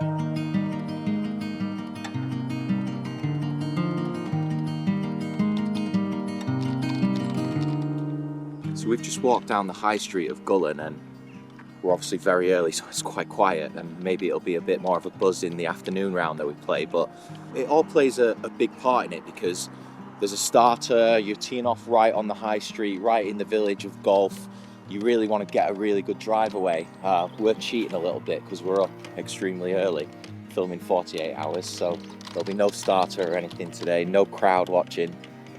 So we've just walked down the high street of Gullane, and we're obviously very early, so it's quite quiet, and maybe it'll be a bit more of a buzz in the afternoon round that we play, but it all plays a big part in it because there's a starter, you're teeing off right on the high street, right in the village of golf. You really want to get a really good drive away. We're cheating a little bit because we're up extremely early, filming 48 hours, so there'll be no starter or anything today, no crowd watching.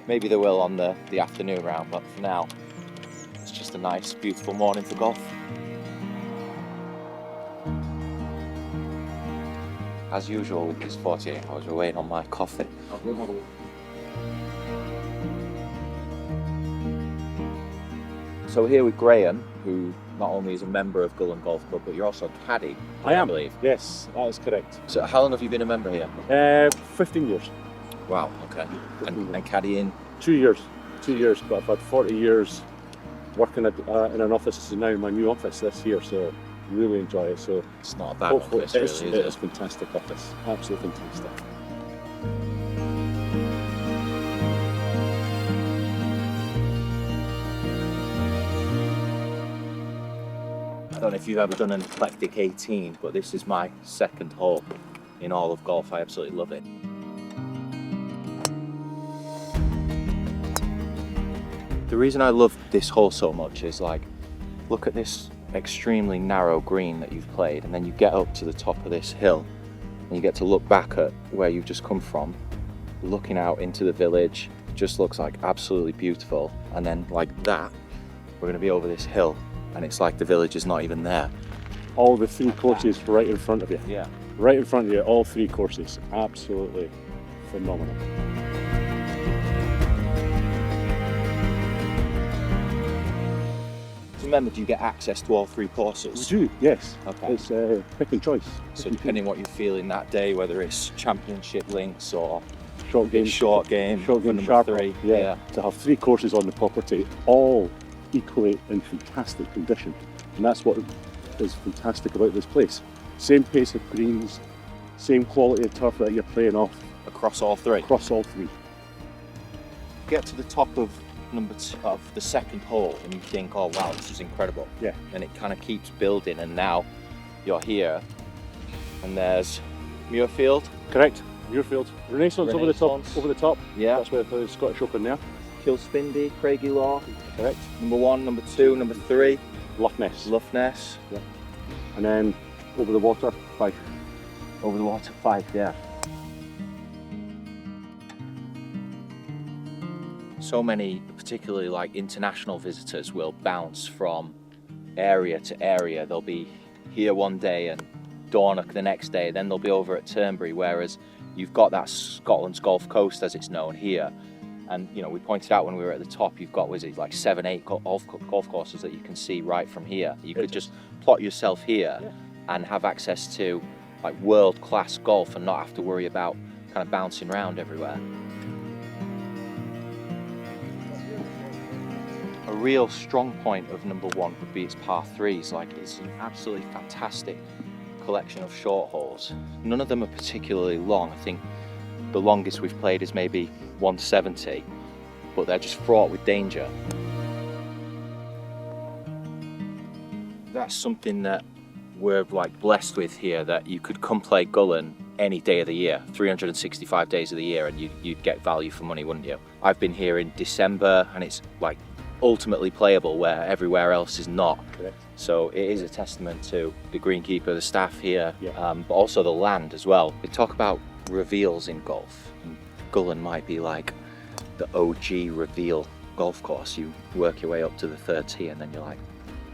Maybe there will on the afternoon round, but for now, it's just a nice, beautiful morning for golf. As usual with these 48 hours, we're waiting on my coffee. So we're here with Graham, who not only is a member of Gullane Golf Club, but you're also a caddy, I believe. Yes, that is correct. So how long have you been a member here? 15 years. Wow, okay. And caddying? 2 years. 2 years, but I've had 40 years working in an office. This is now my new office this year, so really enjoy it. So it's not a bad office, really, is it? It's a fantastic office. Absolutely fantastic. I don't know if you've ever done an eclectic 18, but this is my second hole in all of golf. I absolutely love it. The reason I love this hole so much is, like, look at this extremely narrow green that you've played, and then you get up to the top of this hill and you get to look back at where you've just come from, looking out into the village. It just looks like absolutely beautiful. And then like that, we're going to be over this hill and it's like the village is not even there. All the three courses right in front of you. Yeah. Right in front of you, all three courses. Absolutely phenomenal. Remember, do you get access to all three courses? We do, yes. Okay. It's pick and choice. So depending what you're feeling that day, whether it's championship links or short game, number sharper, 3. Yeah. To have three courses on the property, all equally in fantastic condition, and that's what is fantastic about this place. Same pace of greens, same quality of turf that you're playing off across all three. Across all three. Get to the top of of the second hole and you think, oh wow, this is incredible. Yeah. And it kind of keeps building, and now you're here and there's Muirfield. Correct. Muirfield. Renaissance over the top. Yeah. That's where the Scottish Open there. Kilspindy, Craigie Law. Correct. Number 1, number 2, number 3. Lough Ness. Yeah. And then over the water, 5. Over the water, 5, yeah. So many, particularly like international visitors, will bounce from area to area. They'll be here one day and Dornoch the next day, then they'll be over at Turnberry, whereas you've got that Scotland's Gulf Coast as it's known here. And you know, we pointed out when we were at the top, you've got, was it like 7, 8 golf courses that you can see right from here. You could just plot yourself here and have access to like world-class golf and not have to worry about kind of bouncing around everywhere. A real strong point of number 1 would be its par 3s. Like, it's an absolutely fantastic collection of short holes. None of them are particularly long. I think the longest we've played is maybe 170, but they're just fraught with danger. That's something that we're like blessed with here, that you could come play Gullane any day of the year, 365 days of the year, and you'd get value for money, wouldn't you? I've been here in December and it's like ultimately playable where everywhere else is not. Correct. So it is a testament to the greenkeeper, the staff here, but also the land as well. We talk about reveals in golf, and Gullane might be like the OG reveal golf course. You work your way up to the 3rd tee and then you're like,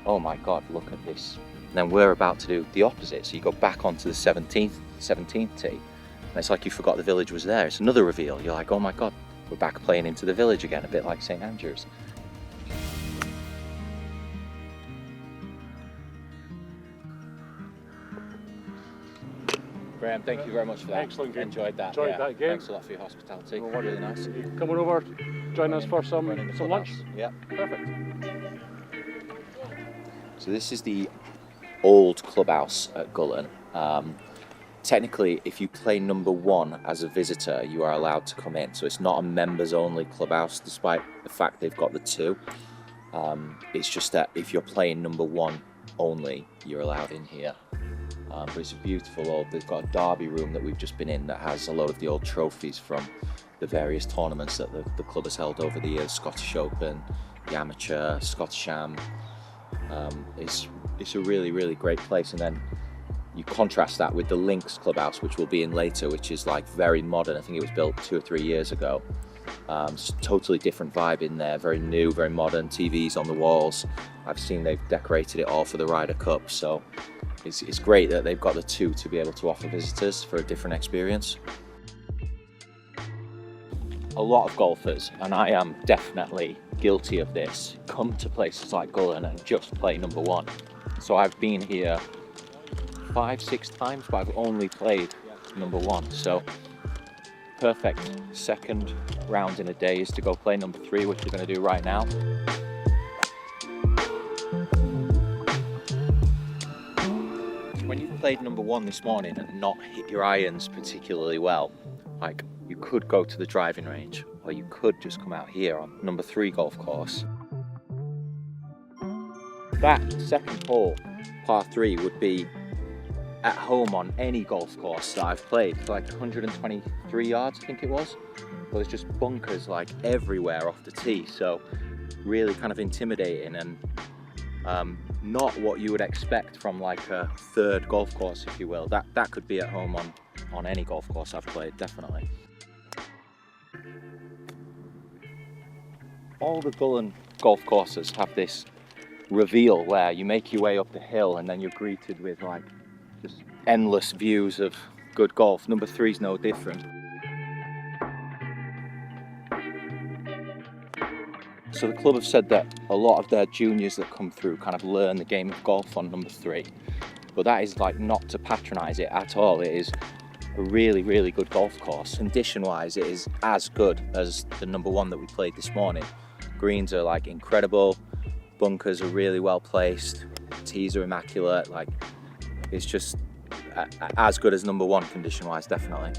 oh my god, look at this. And then we're about to do the opposite, so you go back onto the 17th tee and it's like you forgot the village was there. It's another reveal. You're like, oh my god, we're back playing into the village again, a bit like St Andrews. Graham, thank you very much for that. Excellent game. Enjoyed that. Enjoyed that game. Thanks a lot for your hospitality. Well, really nice. You coming over, join us for some lunch? Yeah. Perfect. So this is the old clubhouse at Gullane. technically, if you play number 1 as a visitor, you are allowed to come in. So it's not a members-only clubhouse, despite the fact they've got the 2. It's just that if you're playing number 1 only, you're allowed in here. But it's a beautiful old, they've got a derby room that we've just been in that has a lot of the old trophies from the various tournaments that the club has held over the years, Scottish Open, the Amateur, Scottish Am. It's a really, really great place. And then you contrast that with the Links clubhouse, which we'll be in later, which is like very modern. I think it was built 2 or 3 years ago. It's a totally different vibe in there, very new, very modern, TVs on the walls. I've seen they've decorated it all for the Ryder Cup, so it's great that they've got the 2 to be able to offer visitors for a different experience. A lot of golfers, and I am definitely guilty of this, come to places like Gullane and just play number 1. So I've been here 5-6 times, but I've only played number 1. So perfect second round in a day is to go play number 3, which we're going to do right now. When you've played number 1 this morning and not hit your irons particularly well, like, you could go to the driving range, or you could just come out here on number 3 golf course. That second hole, par 3, would be at home on any golf course that I've played, for like 123 yards, I think it was. But there's just bunkers like everywhere off the tee, so really kind of intimidating, and not what you would expect from like a 3rd golf course, if you will. That could be at home on any golf course I've played, definitely. All the Gullane golf courses have this reveal where you make your way up the hill and then you're greeted with like just endless views of good golf. Number 3's no different. So the club have said that a lot of their juniors that come through kind of learn the game of golf on number 3. But that is like not to patronise it at all. It is a really, really good golf course. Condition-wise, it is as good as the number 1 that we played this morning. Greens are like incredible, bunkers are really well placed, tees are immaculate. Like, it's just as good as number 1 condition-wise, definitely.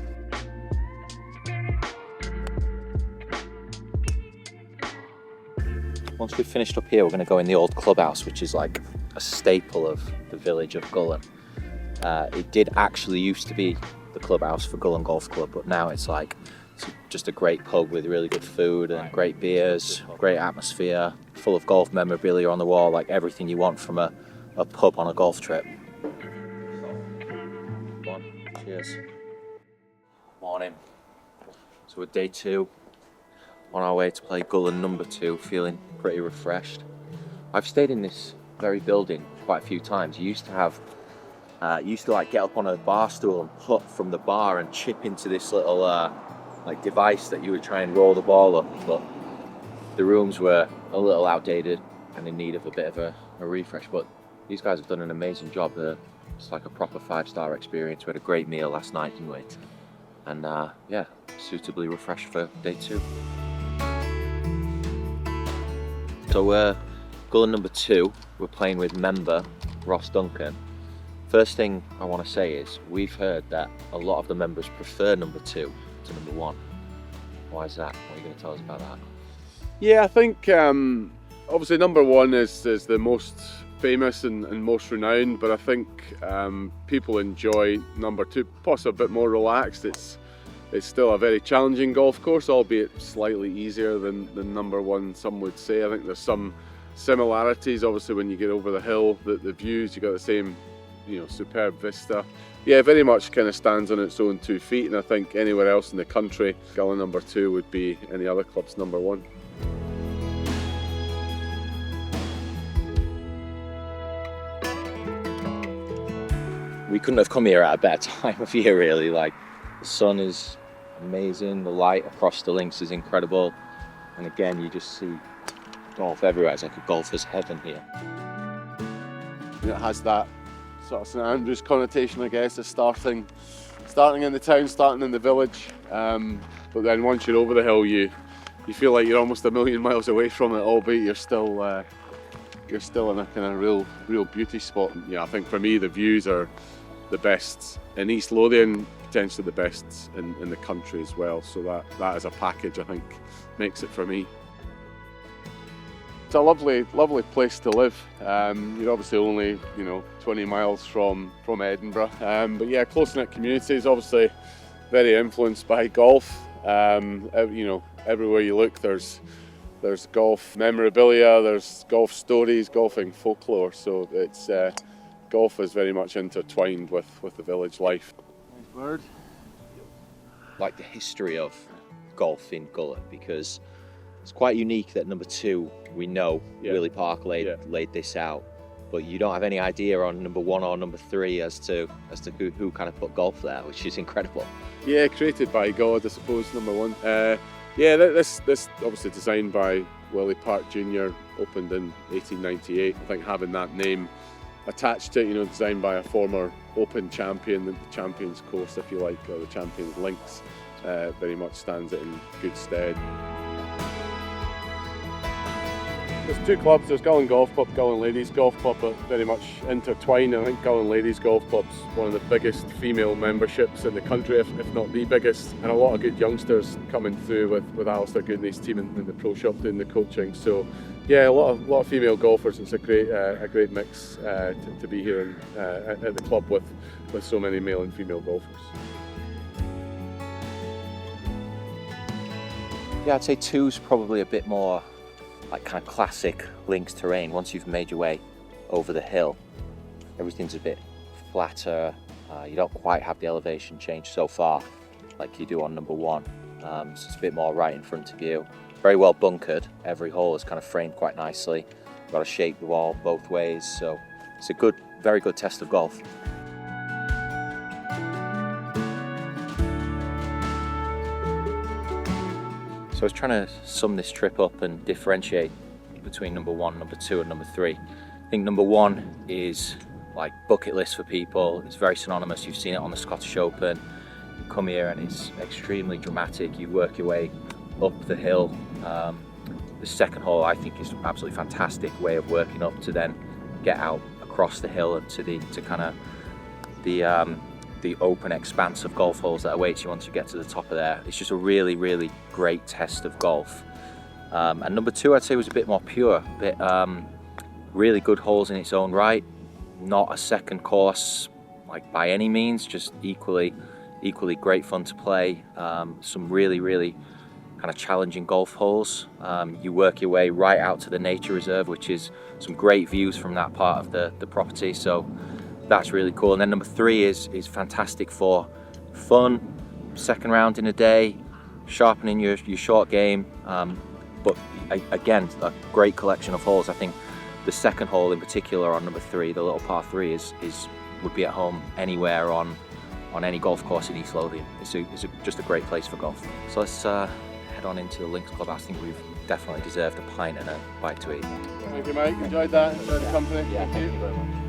Once we've finished up here, we're going to go in the old clubhouse, which is like a staple of the village of Gullane. It did actually used to be the clubhouse for Gullane Golf Club, but now it's just a great pub with really good food and great beers, great atmosphere, full of golf memorabilia on the wall, like everything you want from a pub on a golf trip. Come on, cheers. Morning. So we're day 2, on our way to play Gullane number 2, feeling pretty refreshed. I've stayed in this very building quite a few times. You used to like get up on a bar stool and putt from the bar and chip into this little like device that you would try and roll the ball up, but the rooms were a little outdated and in need of a bit of a refresh. But these guys have done an amazing job. It's like a proper 5-star experience. We had a great meal last night, didn't we? And yeah, suitably refreshed for day 2. So we're Gullane number 2. We're playing with member Ross Duncan. First thing I want to say is we've heard that a lot of the members prefer number 2 to number 1. Why is that? What are you going to tell us about that? Yeah, I think obviously number 1 is the most famous and most renowned, but I think people enjoy number 2, possibly a bit more relaxed. It's still a very challenging golf course, albeit slightly easier than number 1, some would say. I think there's some similarities, obviously, when you get over the hill, the views, you got the same, superb vista. Yeah, very much kind of stands on its own 2 feet, and I think anywhere else in the country, Gullane number 2 would be any other club's number 1. We couldn't have come here at a better time of year, really. Like, the sun is amazing, the light across the links is incredible, and again, you just see golf everywhere. It's like a golfer's heaven here. It has that sort of St Andrews connotation, I guess, of starting in the town, starting in the village, but then once you're over the hill, you feel like you're almost a million miles away from it, albeit you're still in a kind of real beauty spot. Yeah, I think for me the views are the best in East Lothian, potentially the best in the country as well. So that as a package, I think, makes it for me. It's a lovely place to live. You're obviously only 20 miles from Edinburgh, but yeah, close-knit communities. Obviously, very influenced by golf. Everywhere you look, there's golf memorabilia, there's golf stories, golfing folklore. So it's golf is very much intertwined with the village life. Nice bird. Like the history of golf in Gullane, because it's quite unique that number 2, we know Willie Park laid this out, but you don't have any idea on number 1 or number 3 as to who kind of put golf there, which is incredible. Yeah, created by God, I suppose, number 1. This obviously designed by Willie Park Jr., opened in 1898. I think having that name attached to it, designed by a former Open champion, the Champions Course, if you like, or the Champions Links, very much stands it in good stead. There's 2 clubs, there's Gullane Golf Club, Gullane Ladies Golf Club, are very much intertwined. I think Gullane Ladies Golf Club's one of the biggest female memberships in the country, if not the biggest, and a lot of good youngsters coming through with Alistair Goodney's team in the pro shop doing the coaching. So yeah, a lot of female golfers. It's a great mix to be here at the club with so many male and female golfers. Yeah, I'd say 2's probably a bit more like kind of classic links terrain. Once you've made your way over the hill, everything's a bit flatter. You don't quite have the elevation change so far like you do on number 1. So it's a bit more right in front of you. Very well bunkered. Every hole is kind of framed quite nicely. You've got to shape the ball both ways. So it's a very good test of golf. So I was trying to sum this trip up and differentiate between number 1, number 2 and number 3. I think number 1 is like bucket list for people. It's very synonymous. You've seen it on the Scottish Open. You come here and it's extremely dramatic. You work your way up the hill. The second hole I think is an absolutely fantastic way of working up to then get out across the hill and to kind of the open expanse of golf holes that awaits you once you get to the top of there. It's just a really, really great test of golf. And number 2 I'd say was a bit more pure, really good holes in its own right. Not a second course like by any means, just equally great fun to play. Some really, really kind of challenging golf holes. You work your way right out to the nature reserve, which is some great views from that part of the property. So that's really cool. And then number 3 is fantastic for fun, second round in a day, sharpening your short game. But again, a great collection of holes. I think the second hole in particular on number 3, the little par 3, would be at home anywhere on any golf course in East Lothian. It's just a great place for golf. So let's head on into the Links Clubhouse. I think we've definitely deserved a pint and a bite to eat. Thank you, mate. Enjoyed that. Enjoyed the company. Yeah, thank you very much.